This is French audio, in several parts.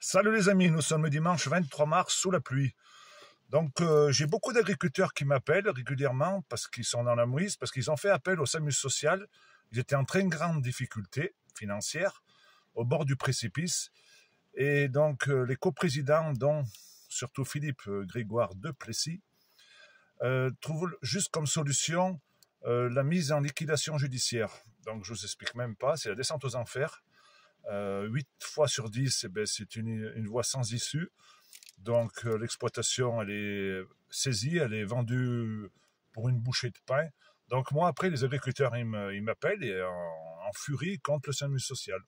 Salut les amis, nous sommes le dimanche 23 mars sous la pluie. Donc j'ai beaucoup d'agriculteurs qui m'appellent régulièrement parce qu'ils sont dans la mouise, parce qu'ils ont fait appel au SAMU social. Ils étaient en très grande difficulté financière, au bord du précipice. Et donc les coprésidents, dont surtout Philippe Grégoire de Plessis, trouvent juste comme solution la mise en liquidation judiciaire. Donc je vous explique même pas, c'est la descente aux enfers. 8 fois sur 10, c'est une voie sans issue. Donc l'exploitation, elle est saisie, elle est vendue pour une bouchée de pain. Donc moi, après, les agriculteurs, ils m'appellent et en furie contre le SAMU social.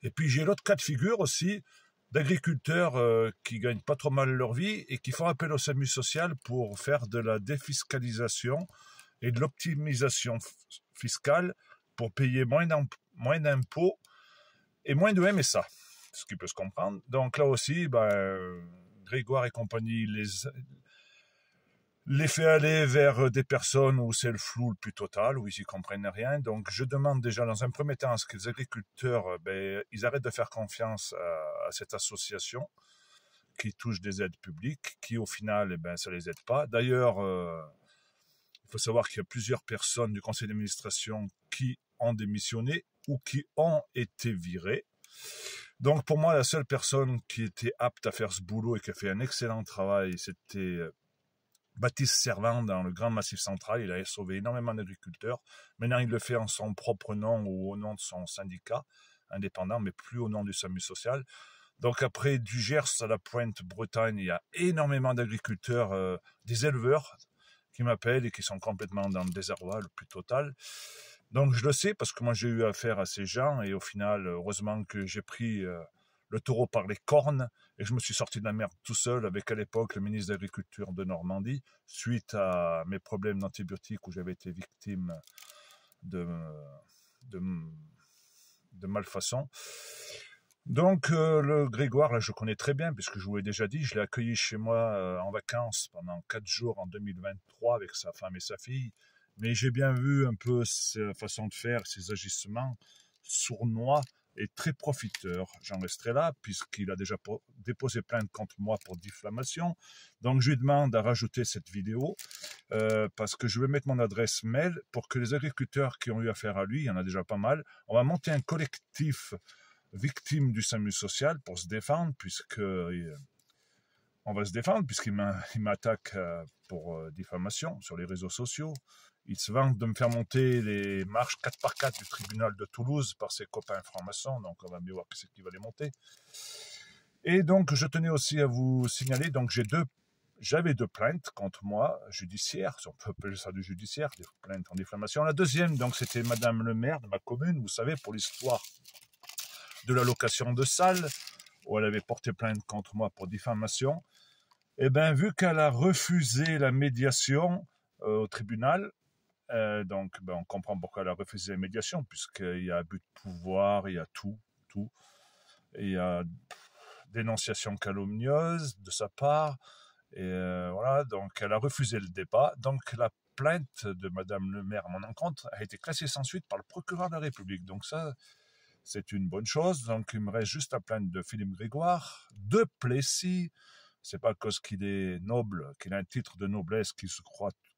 Et puis j'ai l'autre cas de figure aussi d'agriculteurs qui gagnent pas trop mal leur vie et qui font appel au SAMU social pour faire de la défiscalisation et de l'optimisation fiscale pour payer moins d'impôts et moins de MSA, ce qui peut se comprendre. Donc là aussi, Grégoire et compagnie les fait aller vers des personnes où c'est le flou le plus total, où ils n'y comprennent rien. Donc je demande déjà dans un premier temps à ce que les agriculteurs ils arrêtent de faire confiance à cette association qui touche des aides publiques, qui au final, ça les aide pas. D'ailleurs, il faut savoir qu'il y a plusieurs personnes du conseil d'administration qui ont démissionné ou qui ont été virées. Donc pour moi, la seule personne qui était apte à faire ce boulot et qui a fait un excellent travail, c'était Baptiste Servan dans le Grand Massif Central. Il a sauvé énormément d'agriculteurs. Maintenant, il le fait en son propre nom ou au nom de son syndicat indépendant, mais plus au nom du SAMU social. Donc après, du Gers à la Pointe-Bretagne, il y a énormément d'agriculteurs, des éleveurs qui m'appellent et qui sont complètement dans le désarroi le plus total. Donc je le sais parce que moi j'ai eu affaire à ces gens et au final, heureusement que j'ai pris le taureau par les cornes et je me suis sorti de la merde tout seul avec à l'époque le ministre de l'Agriculture de Normandie suite à mes problèmes d'antibiotiques où j'avais été victime de malfaçon. Donc le Grégoire, là je connais très bien puisque je vous l'ai déjà dit, je l'ai accueilli chez moi en vacances pendant 4 jours en 2023 avec sa femme et sa fille. Mais j'ai bien vu un peu sa façon de faire, ses agissements sournois et très profiteurs. J'en resterai là, puisqu'il a déjà déposé plainte contre moi pour diffamation. Donc je lui demande à rajouter cette vidéo, parce que je vais mettre mon adresse mail pour que les agriculteurs qui ont eu affaire à lui, il y en a déjà pas mal, on va monter un collectif victime du SAMU social pour se défendre, on va se défendre puisqu'il m'attaque pour diffamation sur les réseaux sociaux. Il se vante de me faire monter les marches 4x4 du tribunal de Toulouse par ses copains francs-maçons, donc on va bien voir qui c'est qui va les monter. Et donc je tenais aussi à vous signaler, donc j'avais deux plaintes contre moi, judiciaires, si on peut appeler ça du judiciaire, des plaintes en diffamation. La deuxième, donc c'était Madame le maire de ma commune, vous savez, pour l'histoire de la location de salles, où elle avait porté plainte contre moi pour diffamation. Eh bien, vu qu'elle a refusé la médiation au tribunal, on comprend pourquoi elle a refusé la médiation, puisqu'il y a abus de pouvoir, il y a tout. Il y a dénonciation calomnieuse de sa part, et voilà, donc elle a refusé le débat. Donc la plainte de Madame le maire à mon encontre a été classée sans suite par le procureur de la République. Donc ça, c'est une bonne chose. Donc il me reste juste la plainte de Philippe Grégoire, de Plessis. C'est pas à cause qu'il est noble, qu'il a un titre de noblesse, qu'il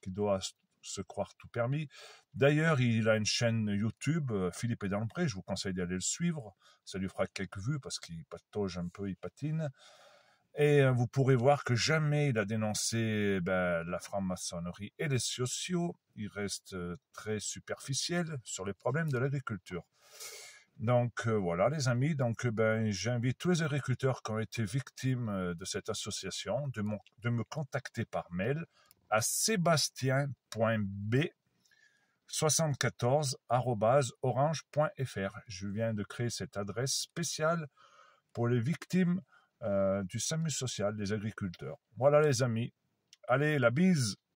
doit se croire tout permis. D'ailleurs, il a une chaîne YouTube, Philippe est dans le pré, je vous conseille d'aller le suivre, ça lui fera quelques vues parce qu'il patauge un peu, il patine. Et vous pourrez voir que jamais il a dénoncé la franc-maçonnerie et les sociaux, il reste très superficiel sur les problèmes de l'agriculture. Donc voilà les amis, donc j'invite tous les agriculteurs qui ont été victimes de cette association de me contacter par mail à sebastien.b74@orange.fr. Je viens de créer cette adresse spéciale pour les victimes du SAMU social des agriculteurs. Voilà les amis, allez la bise.